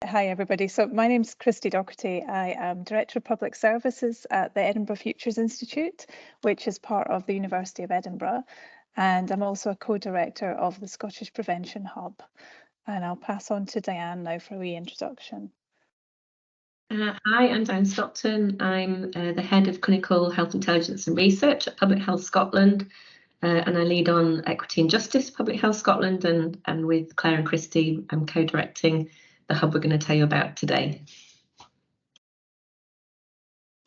Hi everybody. So my name's Christy Docherty. I am Director of Public Services at the Edinburgh Futures Institute, which is part of the University of Edinburgh. And I'm also a co-director of the Scottish Prevention Hub. And I'll pass on to Diane now for a wee introduction. Hi, I'm Diane Stockton. I'm the Head of Clinical Health Intelligence and Research at Public Health Scotland, and I lead on Equity and Justice Public Health Scotland, and with Claire and Christy, I'm co-directing the hub we're going to tell you about today.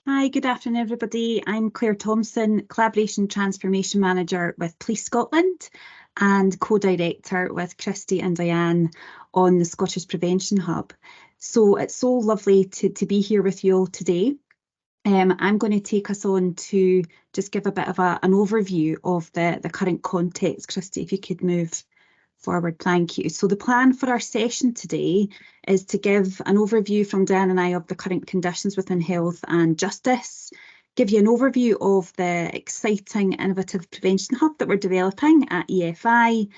Hi, good afternoon everybody. I'm Claire Thompson, Collaboration Transformation Manager with Police Scotland and co-director with Christy and Diane on the Scottish Prevention Hub. So it's so lovely to be here with you all today. I'm going to take us on to just give a bit of an overview of the current context. Christy, if you could move forward, thank you. So the plan for our session today is to give an overview from Dan and I of the current conditions within health and justice, give you an overview of the exciting innovative prevention hub that we're developing at EFI,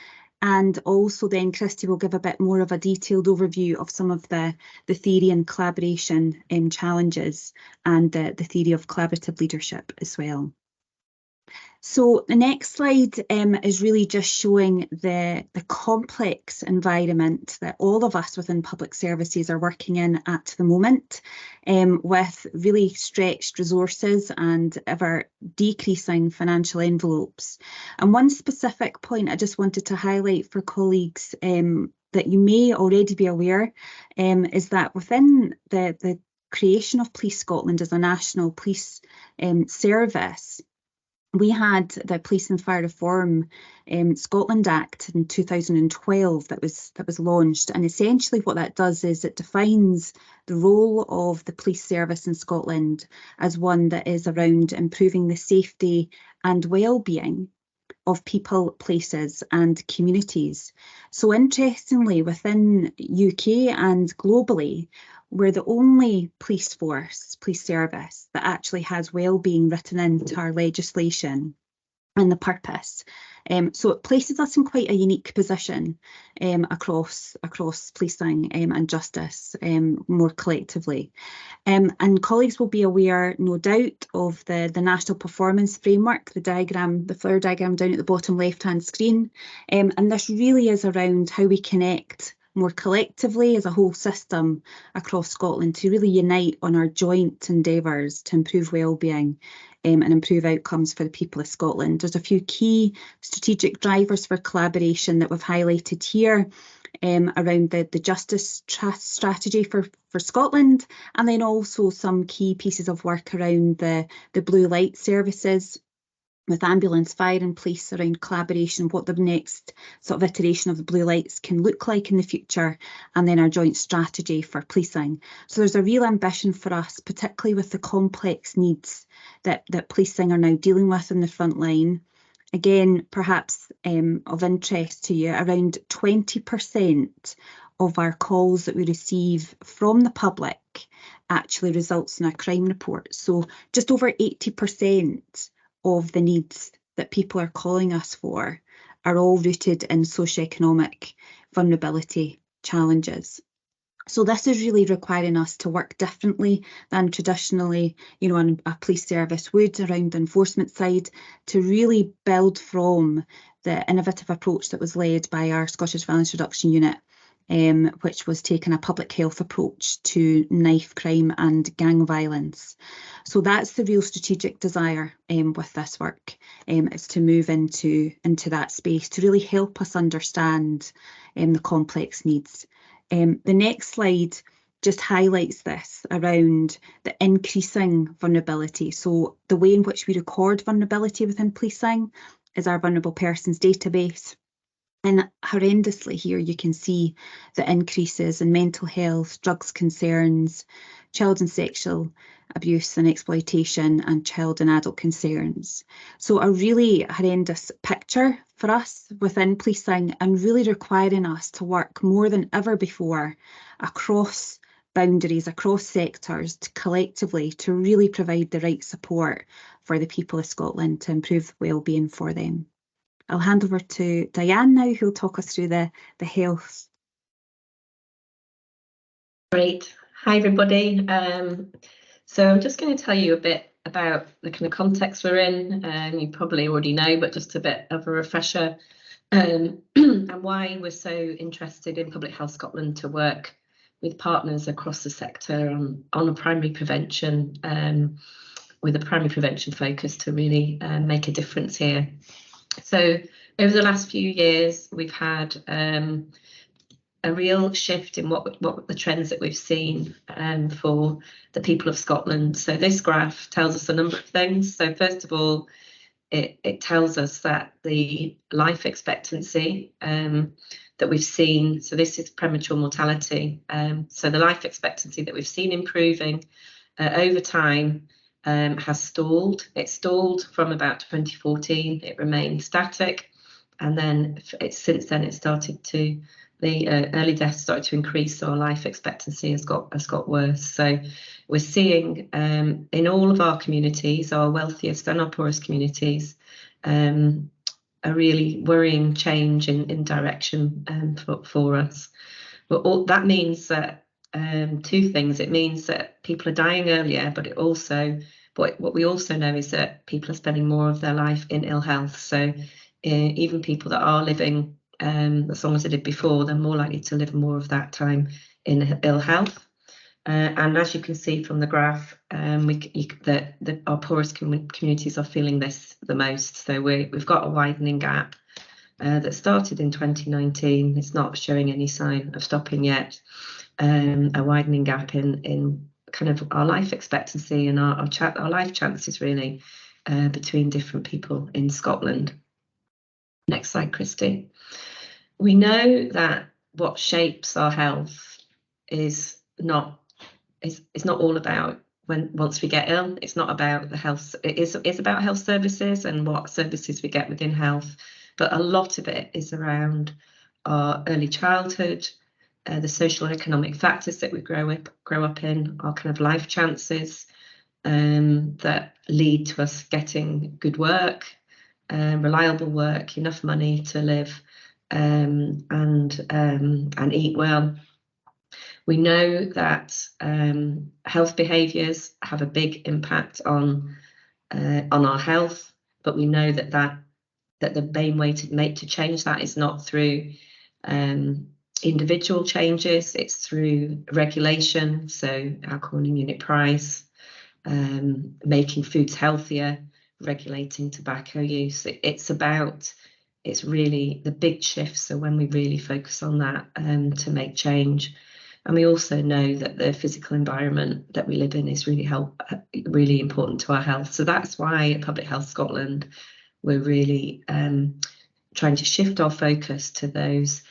and also then Christy will give a bit more of a detailed overview of some of the theory and collaboration challenges and the theory of collaborative leadership as well. So the next slide is really just showing the complex environment that all of us within public services are working in at the moment, with really stretched resources and ever decreasing financial envelopes. And one specific point I just wanted to highlight for colleagues that you may already be aware is that within the creation of Police Scotland as a national police service, we had the Police and Fire Reform Scotland Act in 2012 that was launched, and essentially what that does is it defines the role of the police service in Scotland as one that is around improving the safety and well-being of people, places and communities. So interestingly, within UK and globally, we're the only police service that actually has well-being written into our legislation and the purpose. So it places us in quite a unique position across policing and justice more collectively. And colleagues will be aware, no doubt, of the national performance framework, the flower diagram down at the bottom left-hand screen. And this really is around how we connect more collectively as a whole system across Scotland to really unite on our joint endeavours to improve wellbeing and improve outcomes for the people of Scotland. There's a few key strategic drivers for collaboration that we've highlighted here around the justice strategy for Scotland, and then also some key pieces of work around the blue light services with ambulance, fire and police around collaboration, what the next sort of iteration of the blue lights can look like in the future, and then our joint strategy for policing. So there's a real ambition for us, particularly with the complex needs that policing are now dealing with in the front line. Again, perhaps of interest to you, around 20% of our calls that we receive from the public actually results in a crime report. So just over 80% of the needs that people are calling us for are all rooted in socio-economic vulnerability challenges. So this is really requiring us to work differently than traditionally, a police service would around the enforcement side, to really build from the innovative approach that was led by our Scottish Violence Reduction Unit, which was taking a public health approach to knife crime and gang violence. So that's the real strategic desire with this work, is to move into that space to really help us understand the complex needs. The next slide just highlights this around the increasing vulnerability. So the way in which we record vulnerability within policing is our vulnerable persons database. And horrendously here you can see the increases in mental health, drugs concerns, child and sexual abuse and exploitation, and child and adult concerns. So a really horrendous picture for us within policing, and really requiring us to work more than ever before across boundaries, across sectors, collectively to really provide the right support for the people of Scotland to improve wellbeing for them. I'll hand over to Diane now, who'll talk us through the health Great. Hi, everybody. So I'm just going to tell you a bit about the kind of context we're in. You probably already know, but just a bit of a refresher, and why we're so interested in Public Health Scotland to work with partners across the sector on a primary prevention, with a primary prevention focus to really make a difference here. So over the last few years, we've had a real shift in what the trends that we've seen for the people of Scotland. So this graph tells us a number of things. So first of all, it tells us that the life expectancy that we've seen, so this is premature mortality, so the life expectancy that we've seen improving over time has stalled. It stalled from about 2014, it remained static, and then since then it started to, the early deaths started to increase, so our life expectancy has got worse. So we're seeing in all of our communities, our wealthiest and our poorest communities, a really worrying change in direction for us. But that means that two things. It means that people are dying earlier, but what we also know is that people are spending more of their life in ill health. So even people that are living as long as they did before, they're more likely to live more of that time in ill health. And as you can see from the graph, our poorest communities are feeling this the most. So we've got a widening gap that started in 2019. It's not showing any sign of stopping yet. A widening gap in kind of our life expectancy and our life chances, really, between different people in Scotland. Next slide, Christy. We know that what shapes our health is not all about once we get ill. It's not about the health. It is about health services and what services we get within health, but a lot of it is around our early childhood, the social and economic factors that we grow up in, our kind of life chances that lead to us getting good work, reliable work, enough money to live, and eat well. We know that health behaviours have a big impact on our health, but we know that the main way to change that is not through individual changes, it's through regulation, so alcohol and unit price, making foods healthier, regulating tobacco use. It's really the big shifts are when we really focus on that to make change. And we also know that the physical environment that we live in is really important to our health. So that's why at Public Health Scotland, we're really trying to shift our focus to those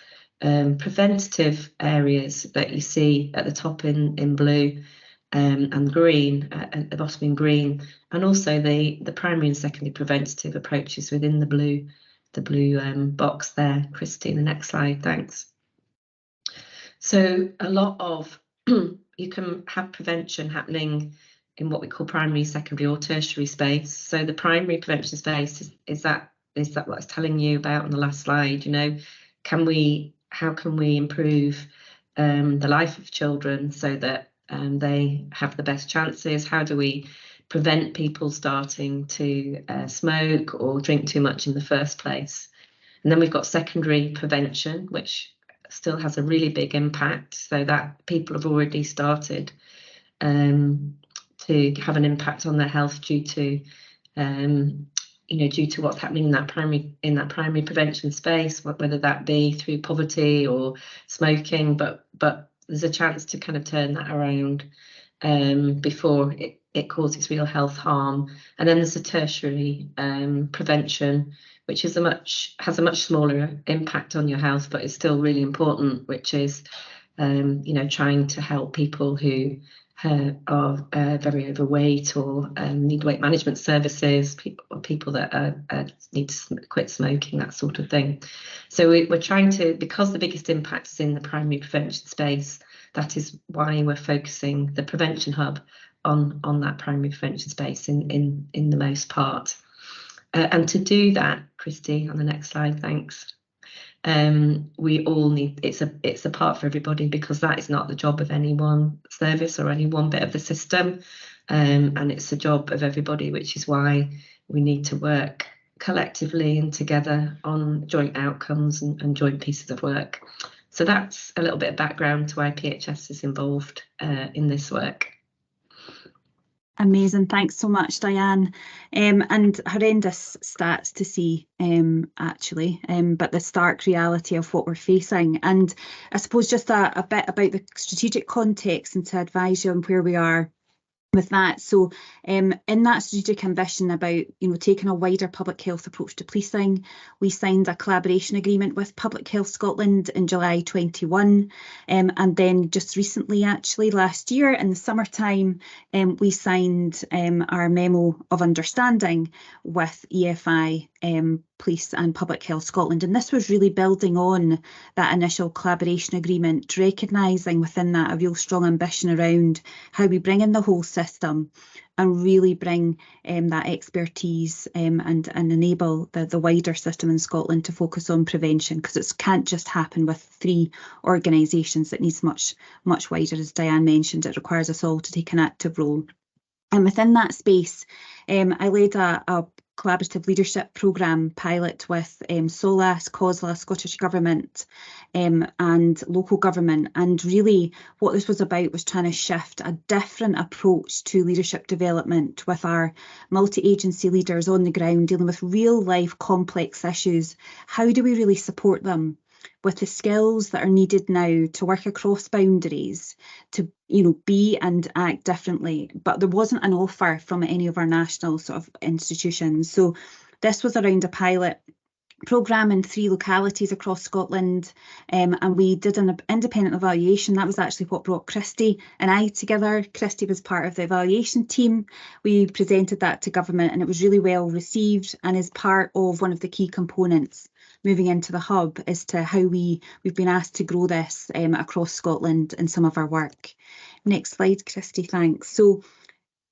preventative areas that you see at the top in blue and green, at the bottom in green, and also the primary and secondary preventative approaches within the blue box there. Christy, the next slide, thanks. So a lot of you can have prevention happening in what we call primary, secondary, or tertiary space. So the primary prevention space is that what I was telling you about on the last slide. You know, how can we improve the life of children so that they have the best chances? How do we prevent people starting to smoke or drink too much in the first place? And then we've got secondary prevention, which still has a really big impact, so that people have already started to have an impact on their health due to what's happening in that primary prevention space, whether that be through poverty or smoking, but there's a chance to kind of turn that around before it causes real health harm. And then there's a tertiary prevention, which has a much smaller impact on your health, but is still really important, which is trying to help people who are very overweight or need weight management services, people that need to quit smoking, that sort of thing. So we're trying to, because the biggest impact is in the primary prevention space, that is why we're focusing the prevention hub on that primary prevention space in the most part. And to do that, Christy, on the next slide, thanks. we all need, it's a part for everybody, because that is not the job of any one service or any one bit of the system, and it's the job of everybody, which is why we need to work collectively and together on joint outcomes and joint pieces of work. So that's a little bit of background to why PHS is involved in this work. Amazing, thanks so much, Diane. And horrendous stats to see, actually, but the stark reality of what we're facing. And I suppose just a bit about the strategic context and to advise you on where we are with that. So in that strategic ambition about, taking a wider public health approach to policing, we signed a collaboration agreement with Public Health Scotland in July 21, and then just recently, actually last year in the summertime, we signed our memo of understanding with EFI, Police and Public Health Scotland, and this was really building on that initial collaboration agreement, recognising within that a real strong ambition around how we bring in the whole system and really bring that expertise and enable the wider system in Scotland to focus on prevention, because it can't just happen with 3 organisations. It needs much wider, as Diane mentioned. It requires us all to take an active role. And within that space, I led a collaborative leadership programme pilot with SOLAS, COSLA, Scottish Government and local government. And really what this was about was trying to shift a different approach to leadership development with our multi-agency leaders on the ground dealing with real life complex issues. How do we really support them with the skills that are needed now to work across boundaries, to be and act differently? But there wasn't an offer from any of our national sort of institutions. So this was around a pilot programme in 3 localities across Scotland, and we did an independent evaluation. That was actually what brought Christy and I together. Christy was part of the evaluation team. We presented that to government and it was really well received, and is part of one of the key components moving into the hub as to how we've been asked to grow this across Scotland in some of our work. Next slide, Christy, thanks. So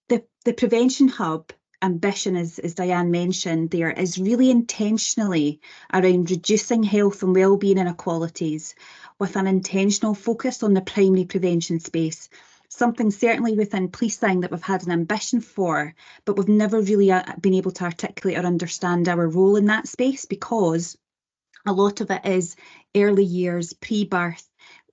the Prevention Hub ambition, as Diane mentioned there, is really intentionally around reducing health and wellbeing inequalities with an intentional focus on the primary prevention space. Something certainly within policing that we've had an ambition for, but we've never really been able to articulate or understand our role in that space, because a lot of it is early years, pre-birth,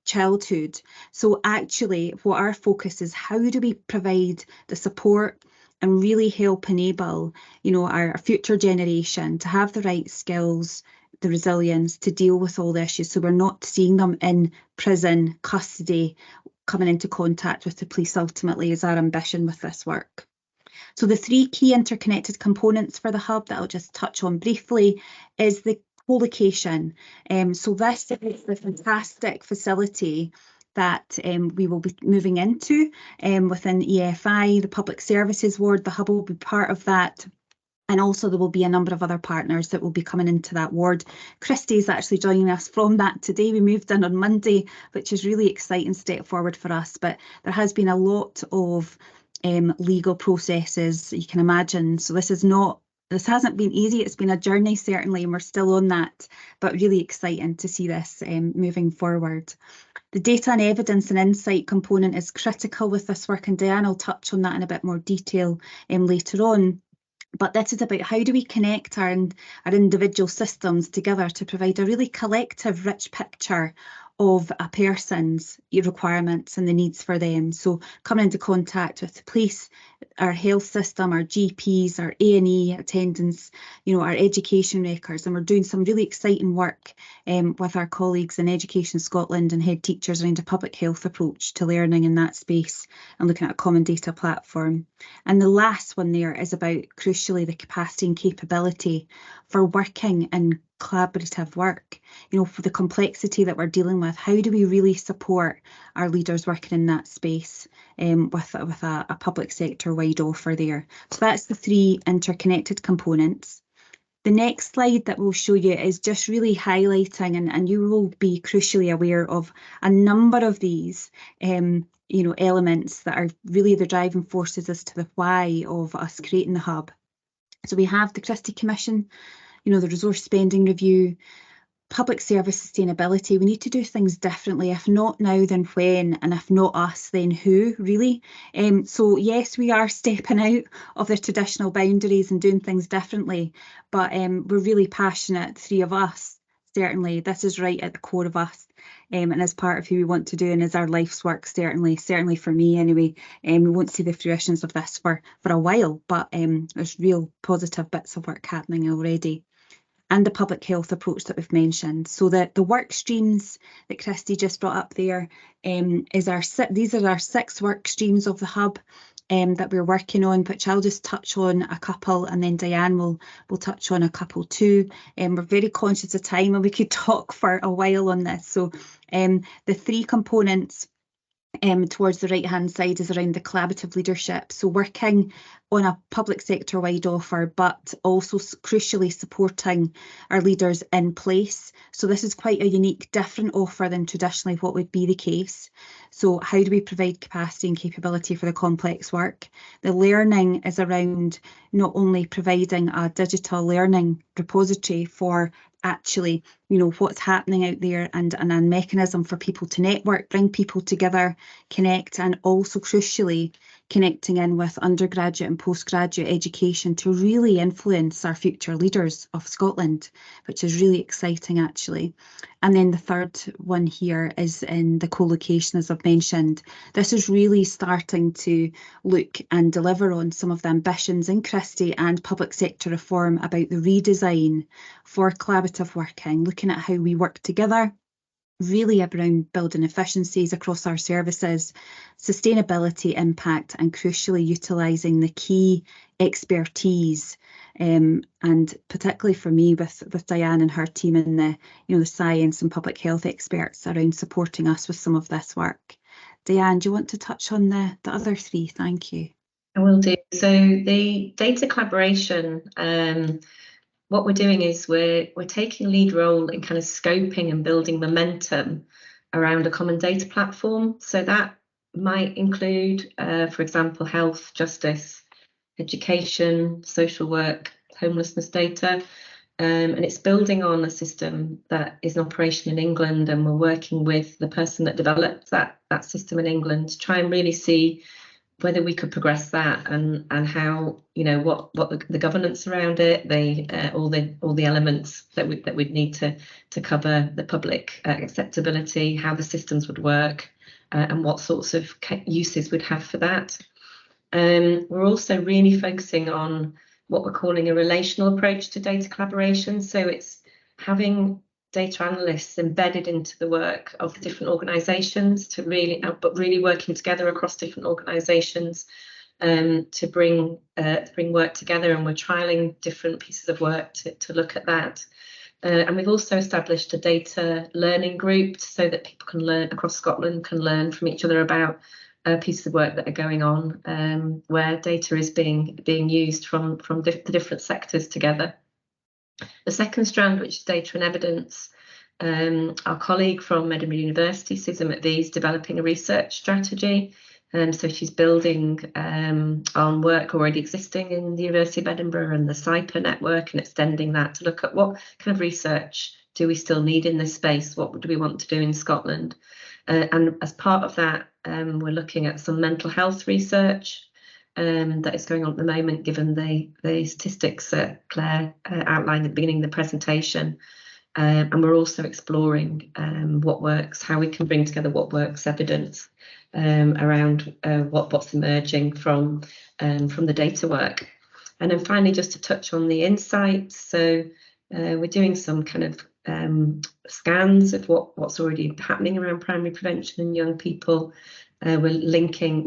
childhood. So actually what our focus is, how do we provide the support and really help enable, our future generation to have the right skills, the resilience to deal with all the issues, so we're not seeing them in prison, custody, coming into contact with the police ultimately, is our ambition with this work. So the 3 key interconnected components for the hub that I'll just touch on briefly is the co-location. So this is the fantastic facility that we will be moving into within EFI, the Public Services Ward. The hub will be part of that. And also there will be a number of other partners that will be coming into that ward. Christy is actually joining us from that today. We moved in on Monday, which is really exciting step forward for us. But there has been a lot of legal processes, you can imagine. So this hasn't been easy. It's been a journey, certainly, and we're still on that, but really exciting to see this moving forward. The data and evidence and insight component is critical with this work, and Diane will touch on that in a bit more detail later on. But this is about how do we connect our individual systems together to provide a really collective, rich picture of a person's requirements and the needs for them. So coming into contact with the police, our health system, our GPs, our A&E attendance, our education records, and we're doing some really exciting work with our colleagues in Education Scotland and head teachers around a public health approach to learning in that space and looking at a common data platform. And the last one there is about, crucially, the capacity and capability for working in collaborative work, for the complexity that we're dealing with. How do we really support our leaders working in that space with a public sector wide offer there? So that's the 3 interconnected components. The next slide that we'll show you is just really highlighting, and you will be crucially aware of a number of these elements that are really the driving forces as to the why of us creating the hub. So we have the Christie Commission, the resource spending review, public service sustainability, we need to do things differently. If not now, then when? And if not us, then who, really? So yes, we are stepping out of the traditional boundaries and doing things differently, but we're really passionate, three of us. Certainly, this is right at the core of us, and as part of who we want to do and as our life's work, certainly for me anyway. We won't see the fruitions of this for a while, but there's real positive bits of work happening already. And the public health approach that we've mentioned. So the work streams that Christy just brought up there, these are our 6 work streams of the hub that we're working on, which I'll just touch on a couple, and then Diane will touch on a couple too. We're very conscious of time and we could talk for a while on this. So the 3 components towards the right hand side is around the collaborative leadership, so working on a public sector wide offer, but also crucially supporting our leaders in place. So this is quite a unique, different offer than traditionally what would be the case. So how do we provide capacity and capability for the complex work? The learning is around not only providing a digital learning repository for actually, what's happening out there, and a mechanism for people to network, bring people together, connect, and also crucially connecting in with undergraduate and postgraduate education to really influence our future leaders of Scotland, which is really exciting actually. And then the third one here is in the co-location, as I've mentioned. This is really starting to look and deliver on some of the ambitions in Christie and public sector reform about the redesign for collaborative working, looking at how we work together, really around building efficiencies across our services, sustainability, impact, and crucially utilising the key expertise, and particularly for me with Diane and her team and the science and public health experts around supporting us with some of this work. Diane, do you want to touch on the other 3? Thank you. I will do. So the data collaboration, what we're doing is we're taking a lead role in kind of scoping and building momentum around a common data platform. So that might include, for example, health, justice, education, social work, homelessness data. And it's building on a system that is in operation in England, and we're working with the person that developed that system in England to try and really see whether we could progress that, and how, what the governance around it, all the elements that we'd need to cover the public acceptability, how the systems would work, and what sorts of uses we'd have for that. We're also really focusing on what we're calling a relational approach to data collaboration. So it's having data analysts embedded into the work of different organisations to really working together across different organisations to bring work together, and we're trialling different pieces of work to look at that. And we've also established a data learning group so that people can learn across Scotland, can learn from each other about pieces of work that are going on, where data is being used from the different sectors together. The second strand, which is data and evidence, our colleague from Edinburgh University, Susan McVie, is developing a research strategy. So she's building on work already existing in the University of Edinburgh and the CIPA network, and extending that to look at what kind of research do we still need in this space, what do we want to do in Scotland. And as part of that, we're looking at some mental health research that is going on at the moment, given the statistics that Claire outlined at the beginning of the presentation. And we're also exploring what works, how we can bring together what works evidence around what's emerging from the data work. And then finally, just to touch on the insights. So we're doing some kind of scans of what's already happening around primary prevention in young people. We're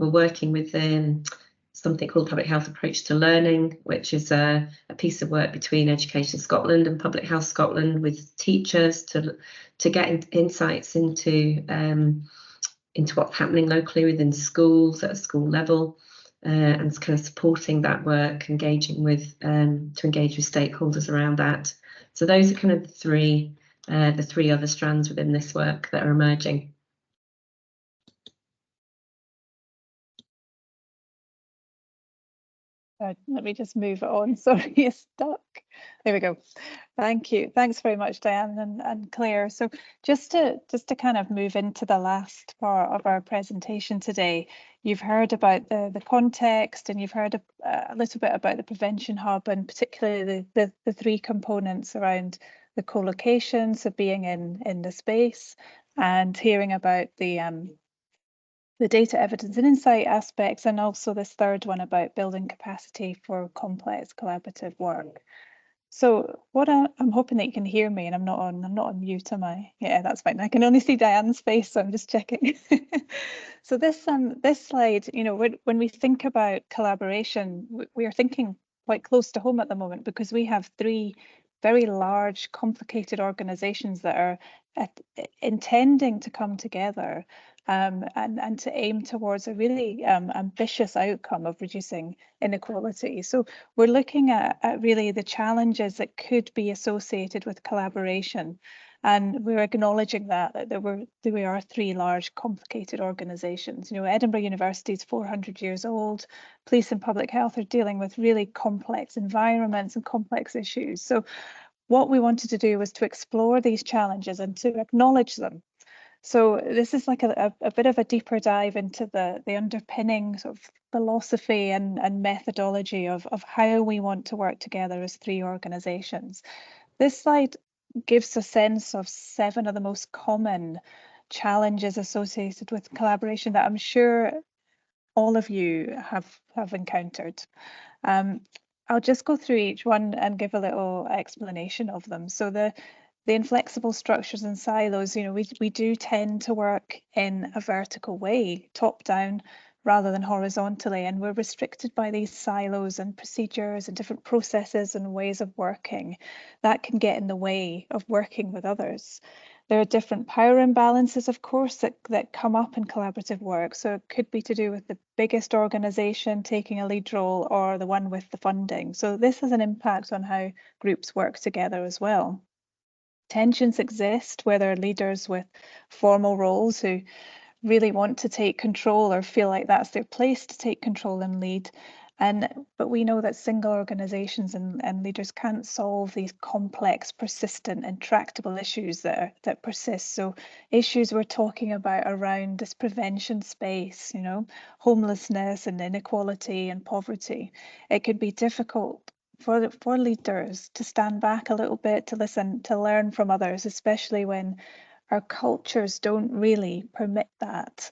working with something called Public Health Approach to Learning, which is a piece of work between Education Scotland and Public Health Scotland with teachers to get insights into what's happening locally within schools at a school level, and kind of supporting that work, engaging with stakeholders around that. So those are kind of the three other strands within this work that are emerging. Let me just move it on. Sorry, it's stuck. There we go. Thank you. Thanks very much, Diane and Claire. So just to kind of move into the last part of our presentation today, you've heard about the context, and you've heard a little bit about the Prevention Hub, and particularly the three components around the co-location, so being in the space, and hearing about the data, evidence and insight aspects, and also this third one about building capacity for complex collaborative work. So what I'm hoping that you can hear me, and I'm not on mute, am I? Yeah, that's fine. I can only see Diane's face, so I'm just checking. So this slide, you know, when we think about collaboration, we are thinking quite close to home at the moment, because we have three very large, complicated organizations that are intending to come together and to aim towards a really ambitious outcome of reducing inequality. So we're looking at really the challenges that could be associated with collaboration. And we're acknowledging that we are three large, complicated organisations. You know, Edinburgh University is 400 years old. Police and public health are dealing with really complex environments and complex issues. So what we wanted to do was to explore these challenges and to acknowledge them. So this is like a bit of a deeper dive into the underpinning sort of philosophy and methodology of how we want to work together as three organisations. This slide gives a sense of 7 of the most common challenges associated with collaboration that I'm sure all of you have encountered. I'll just go through each one and give a little explanation of them. So the inflexible structures and silos, you know, we do tend to work in a vertical way, top down rather than horizontally, and we're restricted by these silos and procedures and different processes and ways of working that can get in the way of working with others. There are different power imbalances, of course, that come up in collaborative work. So it could be to do with the biggest organisation taking a lead role or the one with the funding. So this has an impact on how groups work together as well. Tensions exist where there are leaders with formal roles who really want to take control or feel like that's their place to take control and lead. But we know that single organizations and leaders can't solve these complex, persistent, intractable issues that persist. So issues we're talking about around this prevention space, you know, homelessness and inequality and poverty. It could be difficult for leaders to stand back a little bit, to listen, to learn from others, especially when our cultures don't really permit that.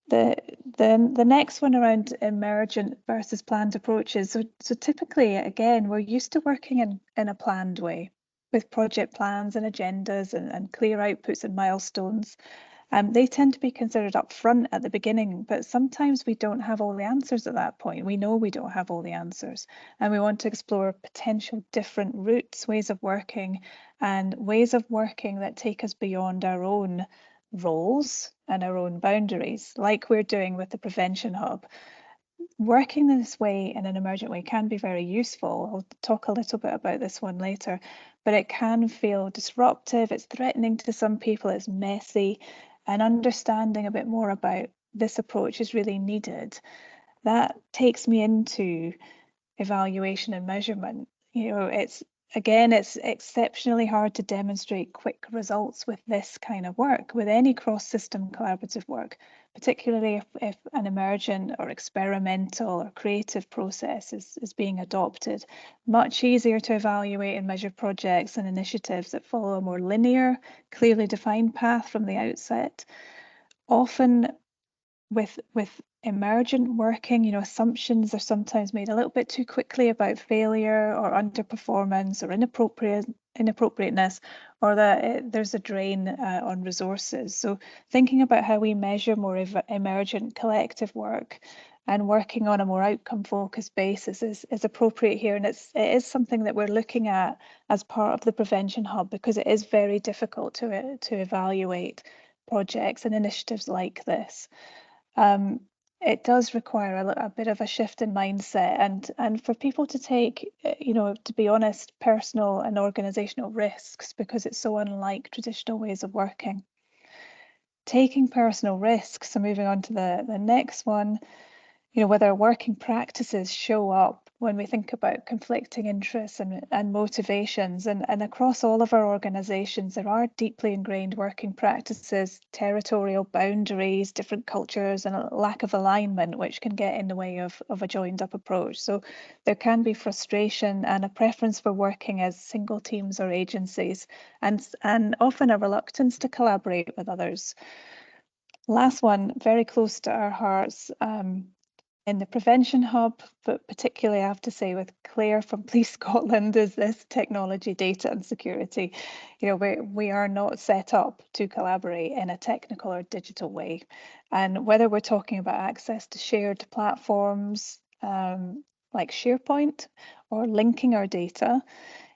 The next one around emergent versus planned approaches. So typically, again, we're used to working in a planned way with project plans and agendas and clear outputs and milestones. They tend to be considered up front at the beginning, but sometimes we don't have all the answers at that point. We know we don't have all the answers, and we want to explore potential different routes, ways of working, and ways of working that take us beyond our own roles and our own boundaries, like we're doing with the Prevention Hub. Working this way in an emergent way can be very useful. I'll talk a little bit about this one later, but it can feel disruptive, it's threatening to some people, it's messy, and understanding a bit more about this approach is really needed. That takes me into evaluation and measurement. You know, it's exceptionally hard to demonstrate quick results with this kind of work, with any cross-system collaborative work, particularly if an emergent or experimental or creative process is being adopted. Much easier to evaluate and measure projects and initiatives that follow a more linear, clearly defined path from the outset. Often with emergent working, you know, assumptions are sometimes made a little bit too quickly about failure or underperformance or inappropriateness, or that there's a drain on resources. So thinking about how we measure more emergent collective work and working on a more outcome-focused basis is appropriate here, and it is something that we're looking at as part of the Prevention Hub, because it is very difficult to evaluate projects and initiatives like this. It does require a bit of a shift in mindset and for people to take, you know, to be honest, personal and organizational risks, because it's so unlike traditional ways of working. Taking personal risks, so moving on to the next one, whether working practices show up when we think about conflicting interests and motivations. And across all of our organisations, there are deeply ingrained working practices, territorial boundaries, different cultures, and a lack of alignment, which can get in the way of a joined up approach. So there can be frustration and a preference for working as single teams or agencies, and often a reluctance to collaborate with others. Last one, very close to our hearts, in the Prevention Hub, but particularly I have to say with Claire from Police Scotland, is this technology, data and security. We are not set up to collaborate in a technical or digital way. And whether we're talking about access to shared platforms like SharePoint or linking our data,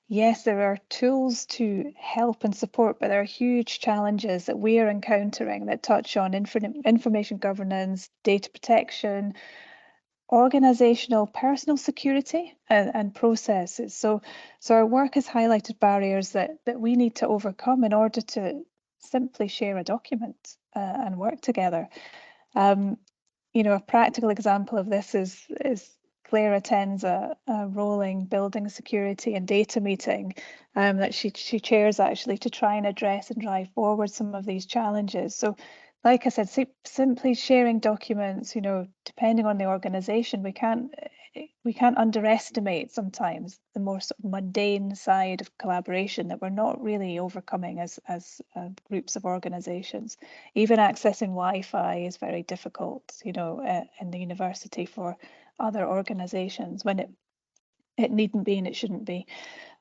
yes, there are tools to help and support, but there are huge challenges that we are encountering that touch on information governance, data protection, organizational personal security and processes. So our work has highlighted barriers that we need to overcome in order to simply share a document and work together. A practical example of this is Claire attends a rolling building security and data meeting that she chairs actually to try and address and drive forward some of these challenges. So like I said, simply sharing documents, depending on the organization, we can't underestimate sometimes the more sort of mundane side of collaboration that we're not really overcoming as groups of organizations. Even accessing Wi-Fi is very difficult, in the university for other organizations when it needn't be and it shouldn't be.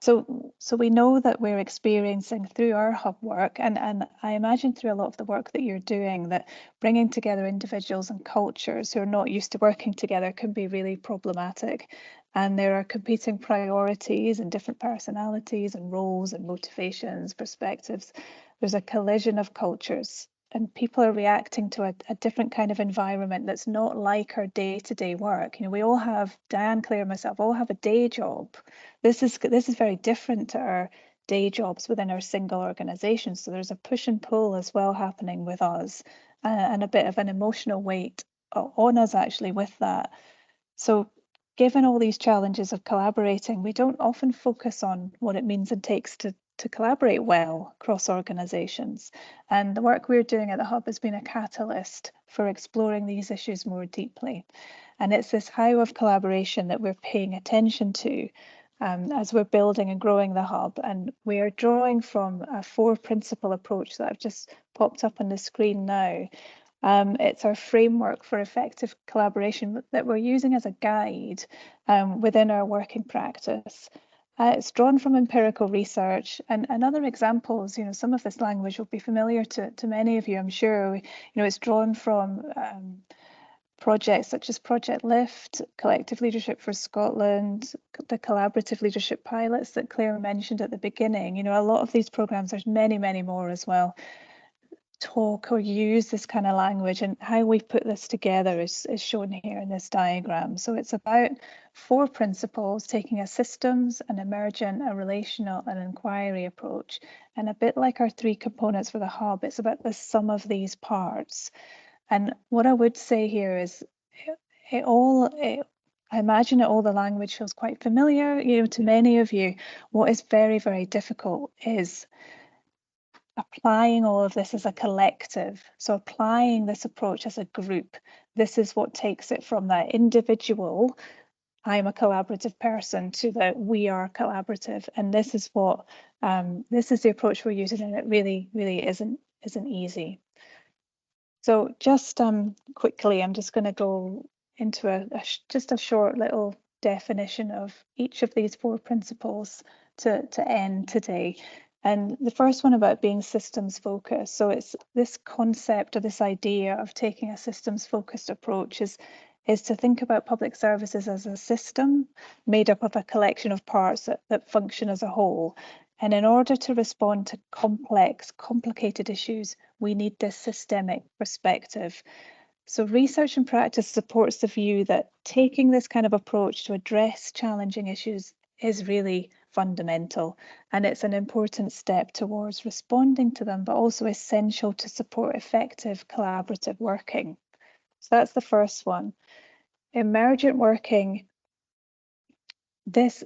So we know that we're experiencing through our hub work, and I imagine through a lot of the work that you're doing, that bringing together individuals and cultures who are not used to working together can be really problematic. And there are competing priorities and different personalities and roles and motivations, perspectives. There's a collision of cultures, and people are reacting to a different kind of environment that's not like our day-to-day work. We all have, Diane, Claire, myself, all have a day job. This is very different to our day jobs within our single organisation. So there's a push and pull as well happening with us, and a bit of an emotional weight on us actually with that. So given all these challenges of collaborating, we don't often focus on what it means and takes to collaborate well across organisations. And the work we're doing at the Hub has been a catalyst for exploring these issues more deeply. And it's this how of collaboration that we're paying attention to as we're building and growing the Hub. And we are drawing from a 4-principle approach that I've just popped up on the screen now. It's our framework for effective collaboration that we're using as a guide within our working practice. It's drawn from empirical research and other examples. Some of this language will be familiar to many of you, I'm sure. It's drawn from projects such as Project Lift, Collective Leadership for Scotland, the collaborative leadership pilots that Claire mentioned at the beginning. A lot of these programs, there's many, many more as well, talk or use this kind of language, and how we put this together is shown here in this diagram. So it's about 4 principles, taking a systems, an emergent, a relational, and inquiry approach. And a bit like our 3 components for the Hub, it's about the sum of these parts. And what I would say here is I imagine all the language feels quite familiar, to many of you. What is very, very difficult is applying all of this as a collective. So applying this approach as a group, this is what takes it from that individual, I'm a collaborative person, to the we are collaborative. And this is what this is the approach we're using, and it really, really isn't easy. So just quickly, I'm just going to go into just a short little definition of each of these 4 principles to end today. And the first one about being systems focused. So it's this concept or this idea of taking a systems focused approach is to think about public services as a system made up of a collection of parts that function as a whole. And in order to respond to complex, complicated issues, we need this systemic perspective. So research and practice supports the view that taking this kind of approach to address challenging issues is really fundamental, and it's an important step towards responding to them, but also essential to support effective collaborative working. So that's the first one. emergent working, this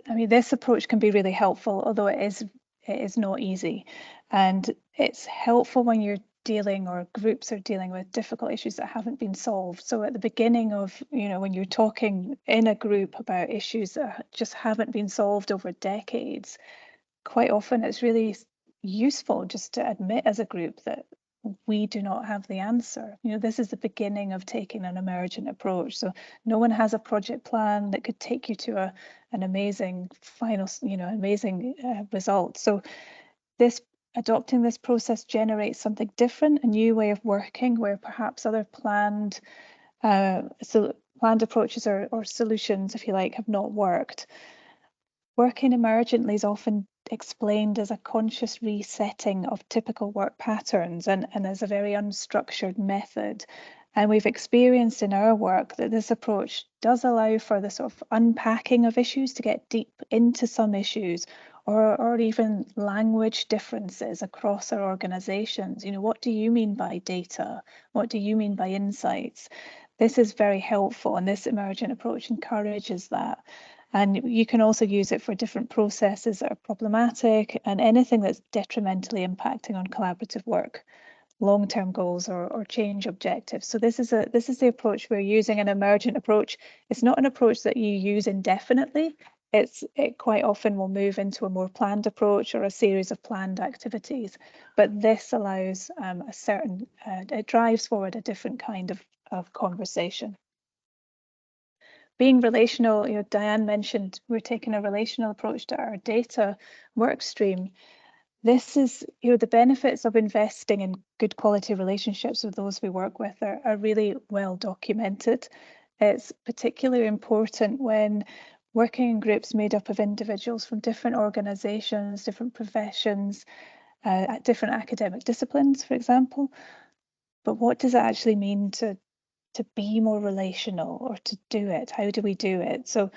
approach can be really helpful, although it is not easy. And it's helpful when you're dealing, or groups are dealing with, difficult issues that haven't been solved. So at the beginning of, when you're talking in a group about issues that just haven't been solved over decades, quite often it's really useful just to admit as a group that we do not have the answer. This is the beginning of taking an emergent approach. So no one has a project plan that could take you to an amazing final, amazing result. So adopting this process generates something different, a new way of working, where perhaps other planned approaches or solutions, if you like, have not worked. Working emergently is often explained as a conscious resetting of typical work patterns and as a very unstructured method. And we've experienced in our work that this approach does allow for the sort of unpacking of issues, to get deep into some issues, or even language differences across our organizations. What do you mean by data? What do you mean by insights? This is very helpful, and this emergent approach encourages that. And you can also use it for different processes that are problematic and anything that's detrimentally impacting on collaborative work, long-term goals, or change objectives. So this is the approach we're using, an emergent approach. It's not an approach that you use indefinitely. It quite often will move into a more planned approach or a series of planned activities. But this allows it drives forward a different kind of conversation. Being relational, Diane mentioned we're taking a relational approach to our data work stream. This is, the benefits of investing in good quality relationships with those we work with are really well documented. It's particularly important when working in groups made up of individuals from different organizations, different professions, different academic disciplines, for example. But what does it actually mean to be more relational, or to do it? How do we do it? So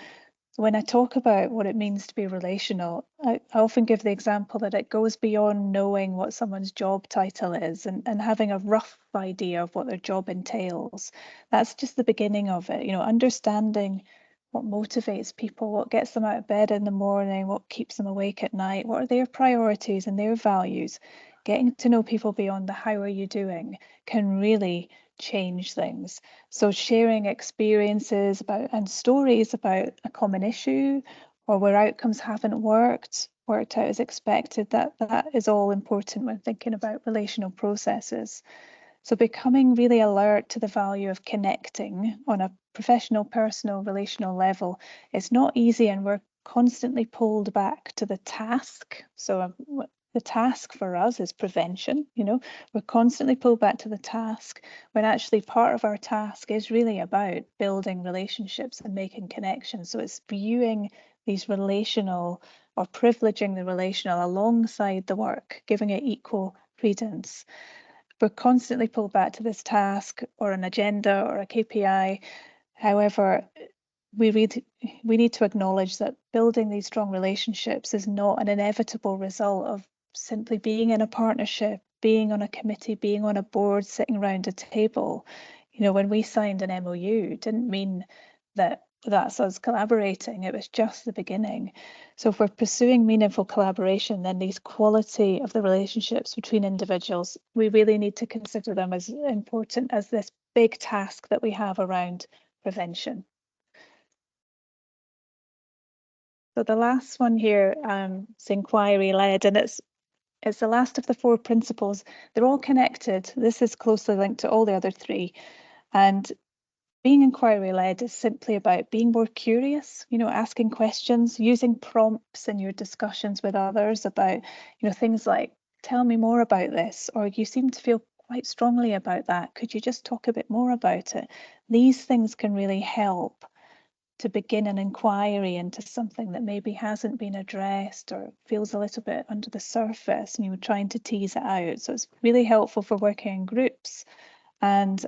when I talk about what it means to be relational, I often give the example that it goes beyond knowing what someone's job title is and having a rough idea of what their job entails. That's just the beginning of it. Understanding what motivates people, what gets them out of bed in the morning, what keeps them awake at night, what are their priorities and their values. Getting to know people beyond the how are you doing can really change things. So sharing experiences about and stories about a common issue, or where outcomes haven't worked out as expected, that is all important when thinking about relational processes. So becoming really alert to the value of connecting on a professional, personal, relational level is not easy, and we're constantly pulled back to the task. So the task for us is prevention. We're constantly pulled back to the task, when actually part of our task is really about building relationships and making connections. So it's viewing these relational, or privileging the relational alongside the work, giving it equal credence. We're constantly pulled back to this task or an agenda or a KPI. However, we need to acknowledge that building these strong relationships is not an inevitable result of simply being in a partnership, being on a committee, being on a board, sitting around a table. When we signed an MOU, it didn't mean that that's us collaborating. It was just the beginning. So if we're pursuing meaningful collaboration, then these quality of the relationships between individuals, we really need to consider them as important as this big task that we have around prevention. So the last one here is inquiry-led, and it's the last of the 4 principles. They're all connected. This is closely linked to all the other 3. And being inquiry-led is simply about being more curious, asking questions, using prompts in your discussions with others about, things like, tell me more about this, or you seem to feel quite strongly about that. Could you just talk a bit more about it? These things can really help to begin an inquiry into something that maybe hasn't been addressed or feels a little bit under the surface, and you're trying to tease it out. So it's really helpful for working in groups, and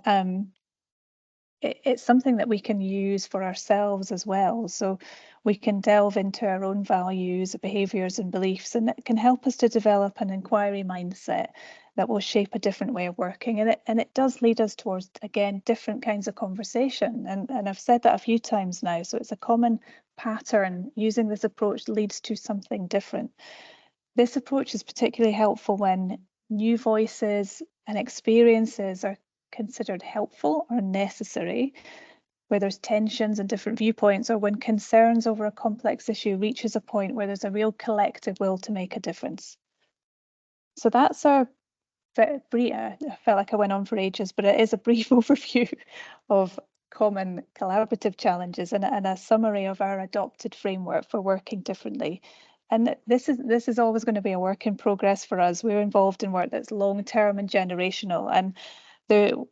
it's something that we can use for ourselves as well. So we can delve into our own values, behaviours and beliefs, and it can help us to develop an inquiry mindset that will shape a different way of working. And it does lead us towards, again, different kinds of conversation. And I've said that a few times now, so it's a common pattern. Using this approach leads to something different. This approach is particularly helpful when new voices and experiences are considered helpful or necessary, where there's tensions and different viewpoints, or when concerns over a complex issue reaches a point where there's a real collective will to make a difference. So that's our brief, I felt like I went on for ages, but it is a brief overview of common collaborative challenges and a summary of our adopted framework for working differently. And this is always going to be a work in progress for us. We're involved in work that's long-term and generational, and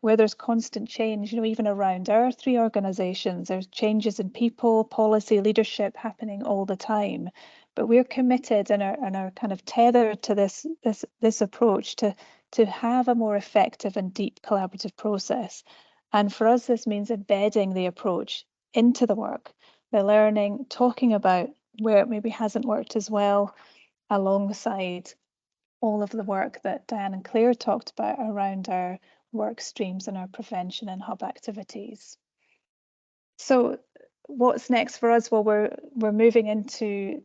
where there's constant change, even around our 3 organisations, there's changes in people, policy, leadership happening all the time. But we're committed and are kind of tethered to this approach to have a more effective and deep collaborative process. And for us, this means embedding the approach into the work, the learning, talking about where it maybe hasn't worked as well, alongside all of the work that Diane and Claire talked about around our work streams and our prevention and hub activities. So what's next for us? Well, we're moving into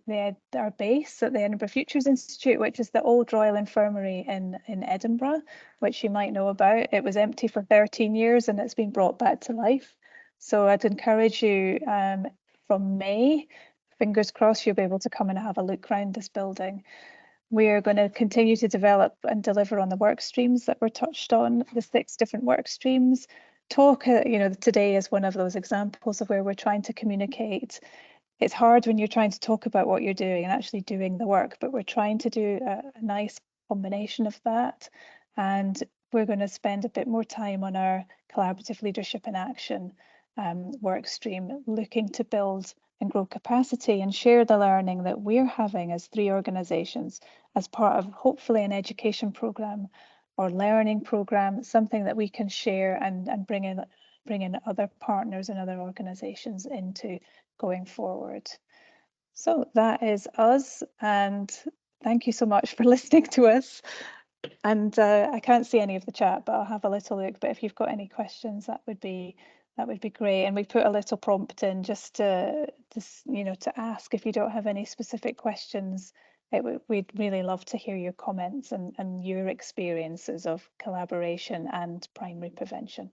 our base at the Edinburgh Futures Institute, which is the old Royal Infirmary in Edinburgh, which you might know about. It was empty for 13 years and it's been brought back to life. So I'd encourage you from May, fingers crossed, you'll be able to come and have a look around this building. We're going to continue to develop and deliver on the work streams that were touched on, the 6 different work streams. Today is one of those examples of where we're trying to communicate. It's hard when you're trying to talk about what you're doing and actually doing the work, but we're trying to do a nice combination of that. And we're going to spend a bit more time on our collaborative leadership in action work stream, looking to build and grow capacity and share the learning that we're having as 3 organisations as part of hopefully an education programme or learning programme, something that we can share and bring in other partners and other organisations into going forward. So that is us, and thank you so much for listening to us. And I can't see any of the chat, but I'll have a little look. But if you've got any questions, that would be great. And we put a little prompt in just to ask if you don't have any specific questions. We'd really love to hear your comments and your experiences of collaboration and primary prevention.